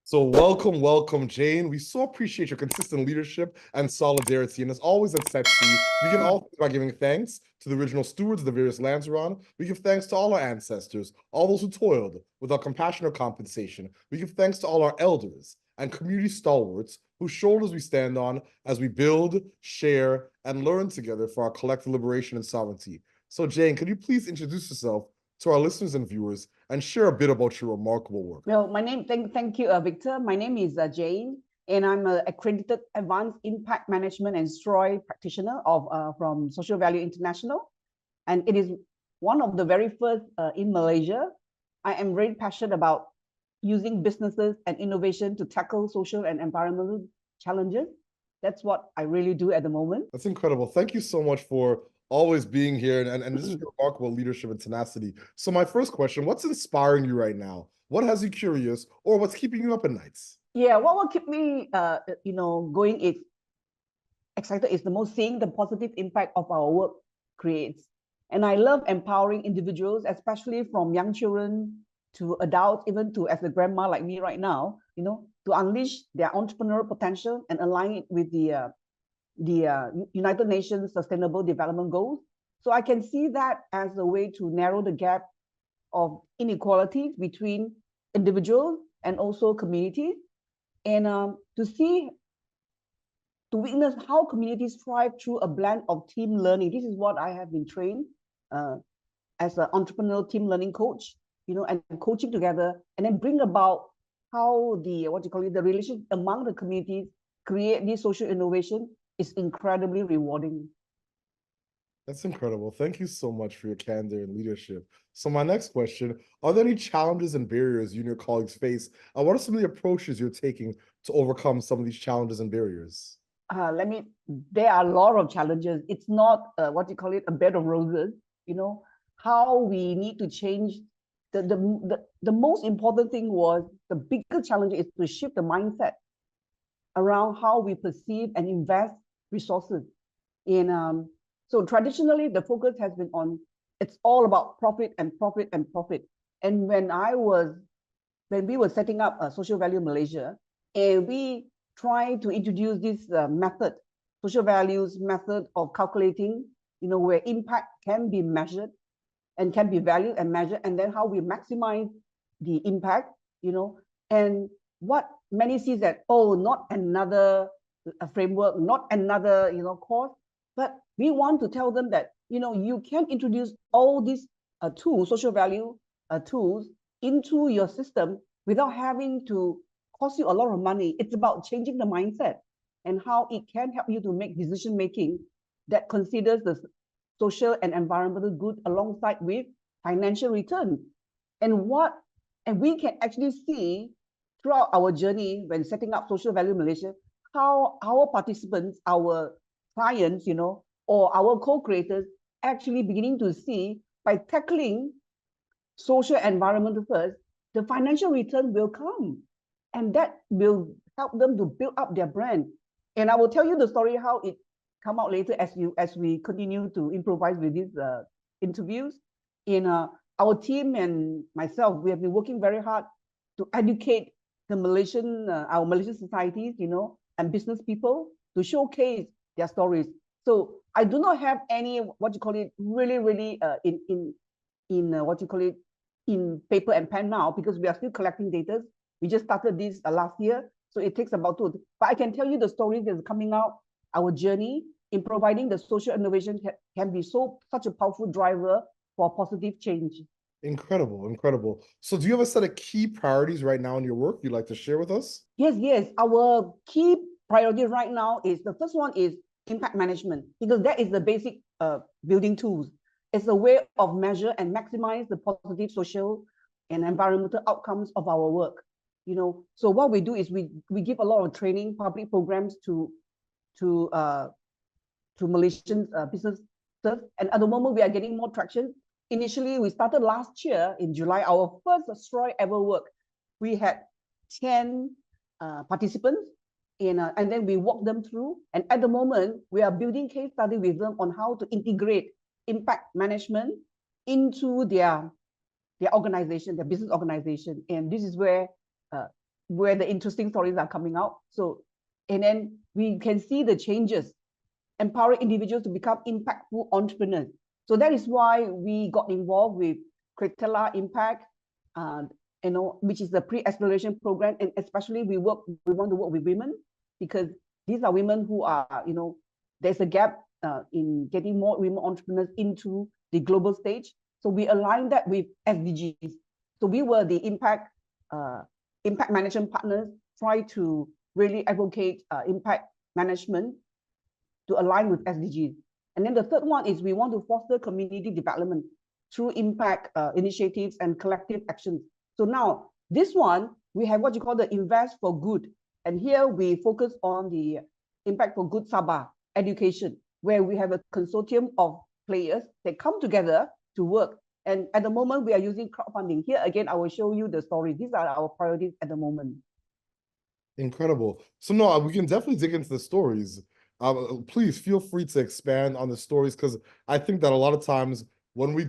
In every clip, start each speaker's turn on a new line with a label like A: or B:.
A: So welcome, Jane. We so appreciate your consistent leadership and solidarity. And as always at SETC, we can all by giving thanks to the original stewards of the various lands we're on. We give thanks to all our ancestors, all those who toiled without compassion or compensation. We give thanks to all our elders and community stalwarts whose shoulders we stand on as we build, share, and learn together for our collective liberation and sovereignty. So Jane, could you please introduce yourself to our listeners and viewers and share a bit about your remarkable work?
B: Well, thank you, Victor. My name is Jane, and I'm an accredited advanced impact management and STROI practitioner from Social Value International. And it is one of the very first in Malaysia. I am very passionate about using businesses and innovation to tackle social and environmental challenges. That's what I really do at the moment.
A: That's incredible. Thank you so much for always being here and this is remarkable leadership and tenacity. So my first question, what's inspiring you right now? What has you curious or what's keeping you up at nights?
B: Yeah, what will keep me going is excited is the most seeing the positive impact of our work creates. And I love empowering individuals, especially from young children to adults, even to as a grandma like me right now, to unleash their entrepreneurial potential and align it with the United Nations Sustainable Development Goals. So I can see that as a way to narrow the gap of inequalities between individuals and also communities, and to witness how communities thrive through a blend of team learning. This is what I have been trained as an entrepreneurial team learning coach, and coaching together, and then bring about how the relationship among the communities create this social innovation is incredibly rewarding.
A: That's incredible. Thank you so much for your candor and leadership. So my next question, are there any challenges and barriers you and your colleagues face? What are some of the approaches you're taking to overcome some of these challenges and barriers?
B: There are a lot of challenges. It's not a bed of roses. How we need to change. The most important thing was the bigger challenge is to shift the mindset around how we perceive and invest resources. So traditionally, the focus has been on, it's all about profit and profit and profit. And when we were setting up Social Value Malaysia, and we tried to introduce this method, social values method of calculating, where impact can be measured and can be valued and measured, and then how we maximize the impact, and what many see that, oh, not another framework, not another, course, but we want to tell them that, you can introduce all these tools, social value tools into your system without having to cost you a lot of money. It's about changing the mindset and how it can help you to make decision-making that considers the social and environmental good alongside with financial return. And we can actually see throughout our journey when setting up Social Value Malaysia, how our participants, our clients, or our co-creators actually beginning to see by tackling social and environmental first, the financial return will come. And that will help them to build up their brand. And I will tell you the story how it come out later as we continue to improvise with these interviews. Our team and myself, we have been working very hard to educate the our Malaysian societies, and business people to showcase their stories. So I do not have any really in paper and pen now, because we are still collecting data. We just started this last year, so it takes about 2. But I can tell you the stories that's coming out. Our journey in providing the social innovation can be such a powerful driver for positive change.
A: Incredible. So do you have a set of key priorities right now in your work you'd like to share with us?
B: Yes. Our key priority right now is, the first one is impact management, because that is the basic building tools. It's a way of measure and maximize the positive social and environmental outcomes of our work. So what we do is we give a lot of training, public programs to Malaysian businesses, and at the moment we are getting more traction. Initially, we started last year in July, our first STROI ever work. We had 10 participants, and then we walked them through. And at the moment, we are building case study with them on how to integrate impact management into their organization, their business organization. And this is where where the interesting stories are coming out. So, and then we can see the changes, empower individuals to become impactful entrepreneurs. So that is why we got involved with Cretella Impact, which is the pre-acceleration program, and especially we want to work with women, because these are women who are, there's a gap in getting more women entrepreneurs into the global stage. So we align that with SDGs. So we were the impact management partners, try to really advocate impact management to align with SDGs. And then the third one is we want to foster community development through impact initiatives and collective actions. So now this one, we have what you call the Invest for Good. And here we focus on the Impact for Good Sabah education, where we have a consortium of players that come together to work. And at the moment, we are using crowdfunding. Here again, I will show you the story. These are our priorities at the moment.
A: Incredible. So no, we can definitely dig into the stories. Please feel free to expand on the stories, because I think that a lot of times when we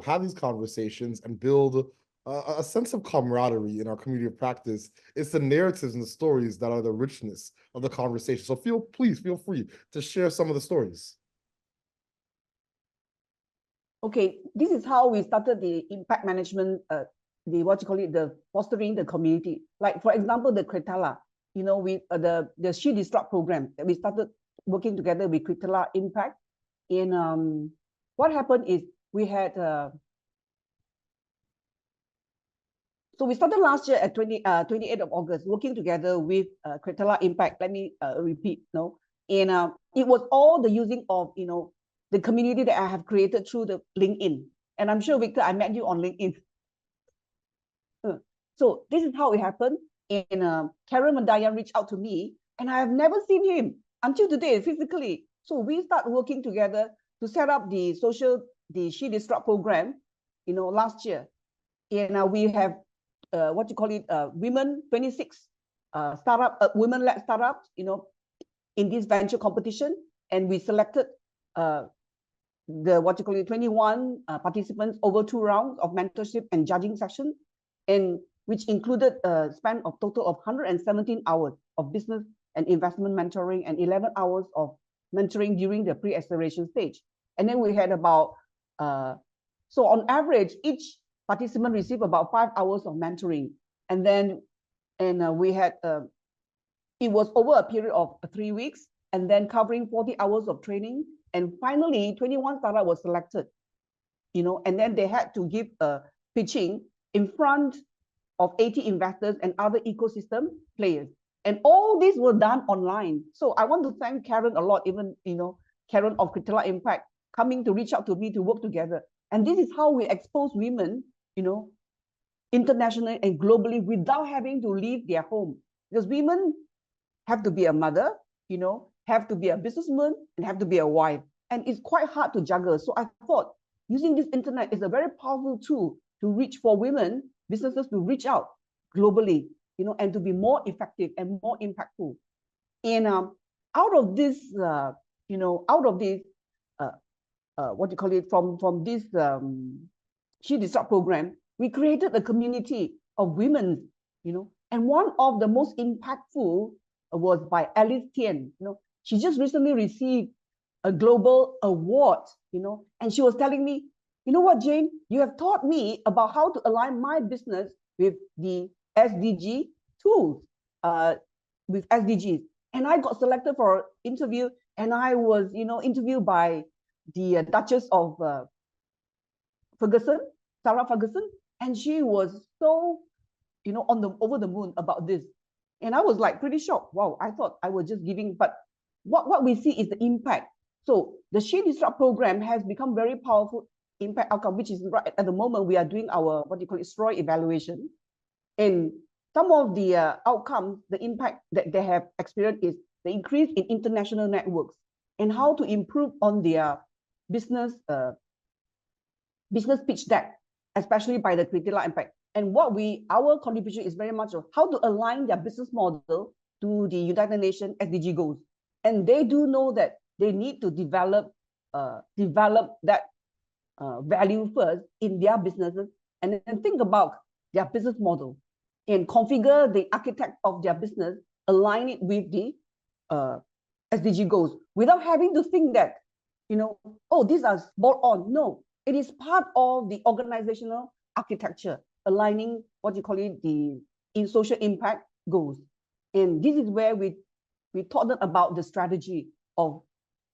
A: have these conversations and build a sense of camaraderie in our community of practice, it's the narratives and the stories that are the richness of the conversation. So please feel free to share some of the stories.
B: Okay, this is how we started the impact management, the fostering the community. Like for example, the Cretella, we the She Disrupt program that we started working together with Cretella Impact. In what happened is we had so we started last year at 28th of August, working together with Cretella Impact. Let me repeat, and it was all the using of the community that I have created through the LinkedIn. And I'm sure, Victor, I met you on LinkedIn. So this is how it happened. And Karen Mandaya reached out to me, and I have never seen him until today physically. So we start working together to set up the She Disrupt program, last year. And we have women 26 women-led startups, in this venture competition, and we selected the 21 participants over 2 rounds of mentorship and judging sessions, and which included a span of total of 117 hours of business and investment mentoring and 11 hours of mentoring during the pre-acceleration stage. And then we had about so on average each participant received about 5 hours of mentoring, and then we had it was over a period of 3 weeks, and then covering 40 hours of training. And finally, 21 startups was selected, and then they had to give a pitching in front of 80 investors and other ecosystem players. And all these were done online. So I want to thank Karen a lot, even, Karen of Cretella Impact, coming to reach out to me to work together. And this is how we expose women, internationally and globally without having to leave their home. Because women have to be a mother, have to be a businesswoman, and have to be a wife. And it's quite hard to juggle. So I thought using this internet is a very powerful tool to reach for women, businesses to reach out globally, and to be more effective and more impactful. And out of this, from this She Disrupt program, we created a community of women, and one of the most impactful was by Alice Tien. She just recently received a global award, and she was telling me, you know what, Jane, you have taught me about how to align my business with the SDG tools, with SDGs. And I got selected for an interview, and I was, interviewed by the Duchess of Ferguson, Sarah Ferguson, and she was so, over the moon about this. And I was like pretty shocked. Wow, I thought I was just giving, but what we see is the impact. So the She Disrupt program has become very powerful impact outcome, which is right at the moment we are doing our SROI evaluation. And some of the outcomes, the impact that they have experienced is the increase in international networks and how to improve on their business pitch deck, especially by the Cretella Impact. And our contribution is very much of how to align their business model to the United Nations SDG goals. And they do know that they need to develop that value first in their businesses, and then think about their business model. and configure the architect of their business, align it with the SDG goals without having to think that, oh, these are spot on. No, it is part of the organizational architecture, aligning what you call it, the social impact goals. And this is where we taught them about the strategy of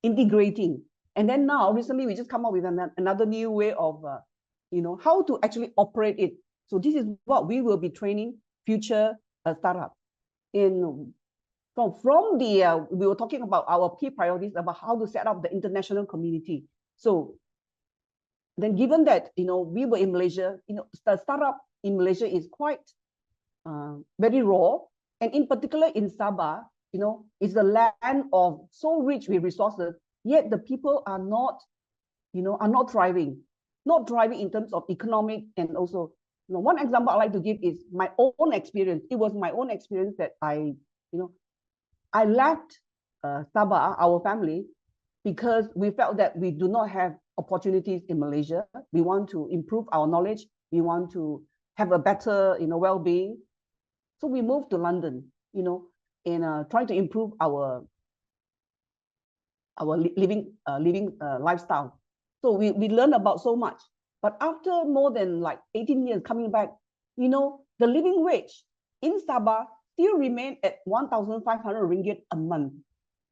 B: integrating. And then now, recently, we just come up with another new way of, how to actually operate it. So this is what we will be training future startups. From the, we were talking about our key priorities about how to set up the international community. So then given that, we were in Malaysia, the startup in Malaysia is quite very raw. And in particular in Sabah, it's a land of so rich with resources, yet the people are not, are not thriving in terms of economic. And also, one example I like to give is my own experience. It was my own experience that I left Sabah, our family, because we felt that we do not have opportunities in Malaysia. We want to improve our knowledge. We want to have a better, well-being. So we moved to London, and trying to improve our living lifestyle. So we learned about so much. But after more than like 18 years coming back, the living wage in Sabah still remain at 1,500 ringgit a month.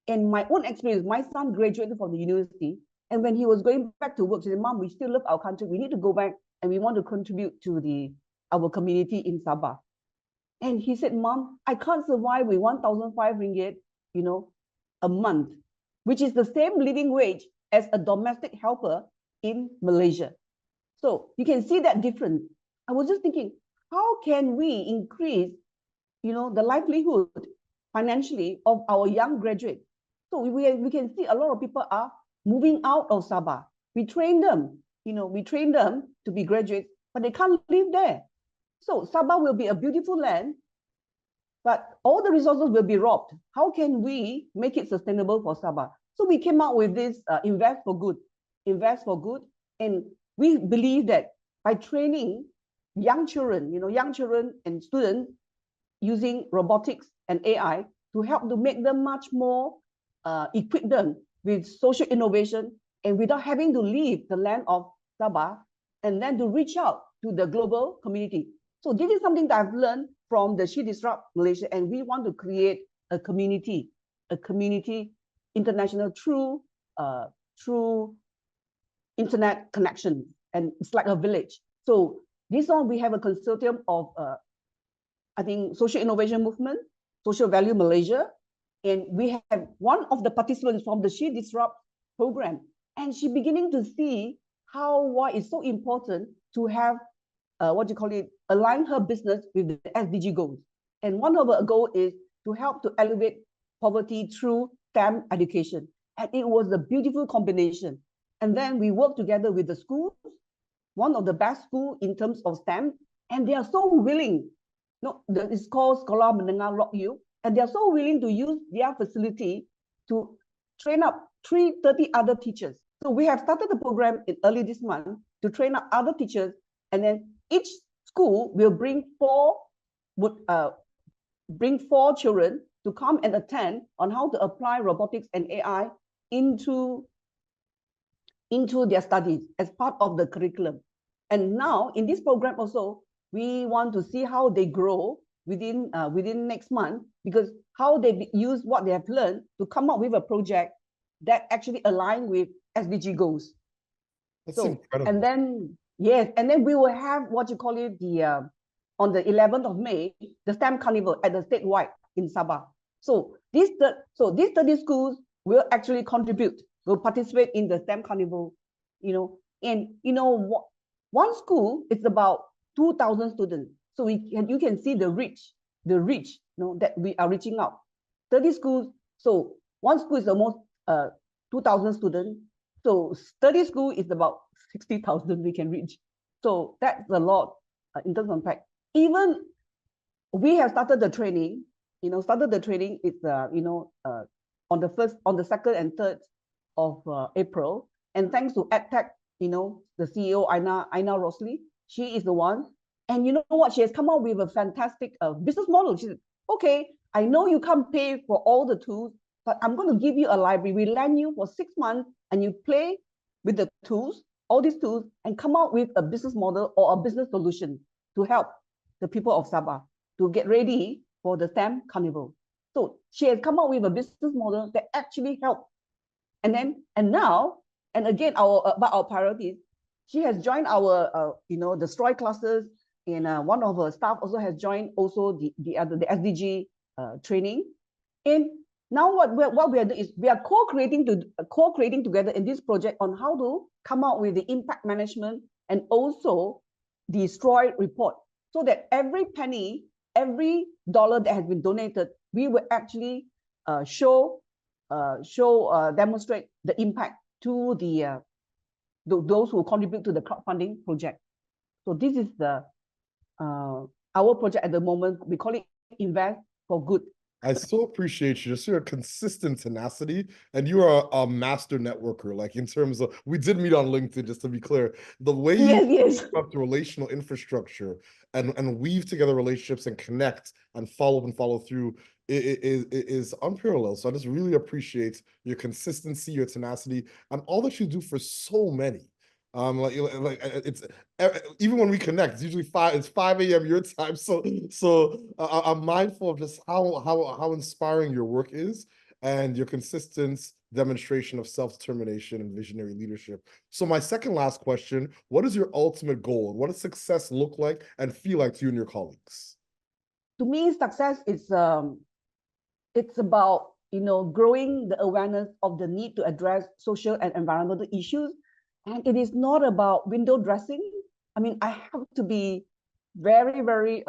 B: And my own experience, my son graduated from the university, and when he was going back to work, he said, "Mom, we still love our country. We need to go back, and we want to contribute to our community in Sabah." And he said, "Mom, I can't survive with 1,500 ringgit, a month, which is the same living wage as a domestic helper in Malaysia." So you can see that difference. I was just thinking, how can we increase, the livelihood financially of our young graduates? So we can see a lot of people are moving out of Sabah. We train them, to be graduates, but they can't live there. So Sabah will be a beautiful land, but all the resources will be robbed. How can we make it sustainable for Sabah? So we came out with this invest for good, and we believe that by training young children and students using robotics and AI to help to make them much more equip them with social innovation and without having to leave the land of Sabah and then to reach out to the global community. So this is something that I've learned from the She Disrupt Malaysia, and we want to create a community international through internet connection, and it's like a village. So this one we have a consortium of I think social innovation movement, Social Value Malaysia, and we have one of the participants from the She Disrupt program, and she beginning to see why it's so important to have align her business with the SDG goals. And one of her goals is to help to elevate poverty through STEM education. And it was a beautiful combination. And then we work together with the schools, one of the best schools in terms of STEM, and they are so willing. It's called Sekolah Menengah Lok U, and they are so willing to use their facility to train up 30 other teachers. So we have started the program early this month to train up other teachers, and then each school will bring four children to come and attend on how to apply robotics and AI into their studies as part of the curriculum. And now in this program also, we want to see how they grow within next month, because how they use what they have learned to come up with a project that actually align with SDG goals.
A: That's incredible.
B: And then we will have on the 11th of May, the STEM Carnival at the statewide in Sabah. So these 30 schools will actually will participate in the STEM Carnival, one school is about 2,000 students. So you can see the reach, that we are reaching out. 30 schools, so one school is almost 2,000 students. So 30 schools is about 60,000 we can reach. So that's a lot in terms of impact. Even we have started the training. It's on the 2nd and 3rd of April. And thanks to EdTech, the CEO Aina Rosley, she is the one And you know what? She has come up with a fantastic business model. She said, okay, I know you can't pay for all the tools, but I'm going to give you a library. We lend you for 6 months and you play with the tools, all these tools, and come out with a business model or a business solution to help the people of Sabah to get ready for the STEM Carnival. So she has come up with a business model that actually helped. And now, and again, about our priorities, she has joined our, the STROI classes, and one of her staff also has joined also the SDG training. And now what we are doing is we are co-creating together in this project on how to come out with the impact management and also the STROI report, so that every penny, every dollar that has been donated, we will actually demonstrate the impact to those who contribute to the crowdfunding project. So this is our project at the moment. We call it Invest for Good.
A: I so appreciate you, just your consistent tenacity, and you are a master networker. Like, in terms of, we did meet on LinkedIn, just to be clear. The way you up the relational infrastructure and weave together relationships and connect and follow through is unparalleled. So I just really appreciate your consistency, your tenacity, and all that you do for so many. It's even when we connect, it's usually 5 a.m. your time. So I'm mindful of just how inspiring your work is and your consistent demonstration of self-determination and visionary leadership. So my second last question: what is your ultimate goal? What does success look like and feel like to you and your colleagues?
B: To me, success is it's about growing the awareness of the need to address social and environmental issues. And it is not about window dressing. I mean, I have to be very, very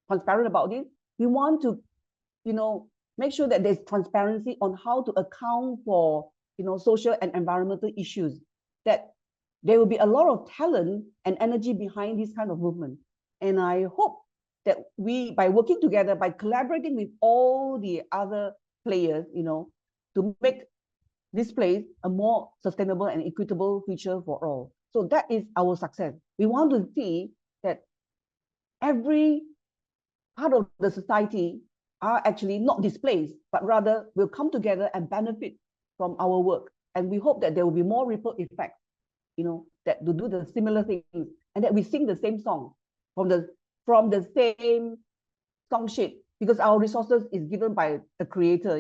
B: transparent about it. We want to, make sure that there's transparency on how to account for, social and environmental issues, that there will be a lot of talent and energy behind this kind of movement. And I hope that we, by working together, by collaborating with all the other players, to make this place a more sustainable and equitable future for all. So that is our success. We want to see that every part of the society are actually not displaced, but rather will come together and benefit from our work. And we hope that there will be more ripple effects, that to do the similar things, and that we sing the same song from the same song sheet, because our resources is given by the creator.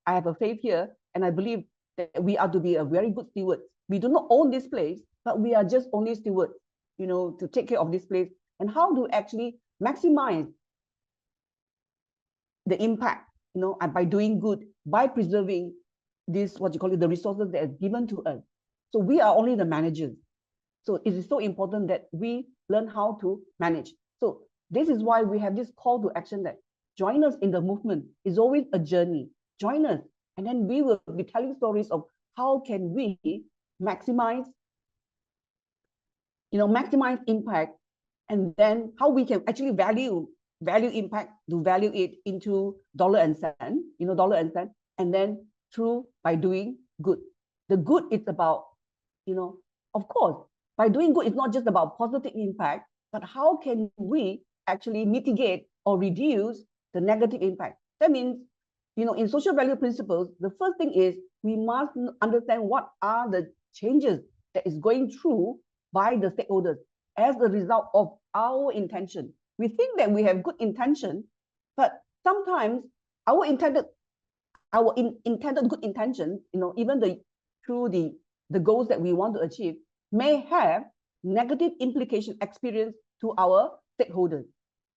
B: I have a faith here, and I believe that we are to be a very good steward. We do not own this place, but we are just only stewards, to take care of this place, and how to actually maximize the impact, and by doing good, by preserving this, the resources that are given to us. So we are only the managers. So it is so important that we learn how to manage. So this is why we have this call to action, that join us in the movement. It's always a journey. Join us. And then we will be telling stories of how can we maximize impact, and then how we can actually value impact, to value it into dollar and cent, and then by doing good. The good is about, of course, by doing good, it's not just about positive impact, but how can we actually mitigate or reduce the negative impact? That means, in social value principles, the first thing is we must understand what are the changes that is going through by the stakeholders as a result of our intention. We think that we have good intention, but sometimes our intended good intentions, even through the goals that we want to achieve, may have negative implication experience to our stakeholders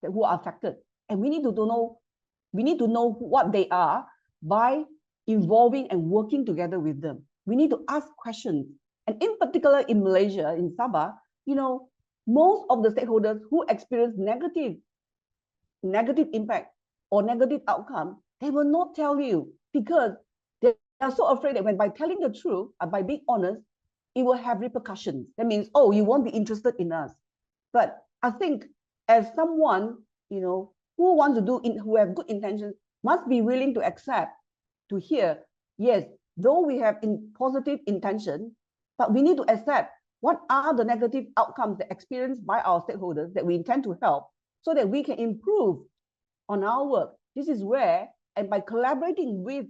B: who are affected. And we need to know what they are by involving and working together with them. We need to ask questions. And in particular, in Malaysia, in Sabah, most of the stakeholders who experience negative impact or negative outcome, they will not tell you, because they are so afraid that by telling the truth, by being honest, it will have repercussions. That means, oh, you won't be interested in us. But I think as someone, who have good intentions, must be willing to accept, to hear, yes, though we have positive intention, but we need to accept what are the negative outcomes that experienced by our stakeholders that we intend to help so that we can improve on our work. This is where, and by collaborating with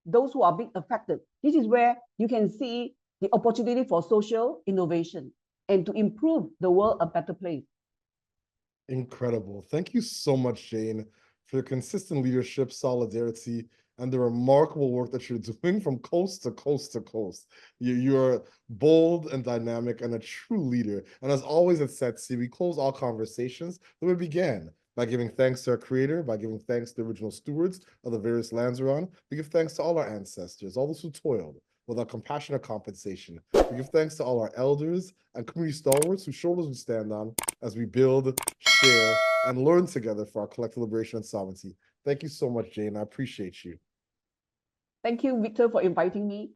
B: those who are being affected, this is where you can see the opportunity for social innovation and to improve the world a better place.
A: Incredible. Thank you so much, Jane, for your consistent leadership, solidarity, and the remarkable work that you're doing from coast to coast to coast. You're bold and dynamic and a true leader. And as always at SETC, we close all conversations that we began by giving thanks to our creator, by giving thanks to the original stewards of the various lands we're on. We give thanks to all our ancestors, all those who toiled without compassion or compensation. We give thanks to all our elders and community stalwarts whose shoulders we stand on as we build, share, and learn together for our collective liberation and sovereignty. Thank you so much, Jane. I appreciate you.
B: Thank you, Victor, for inviting me.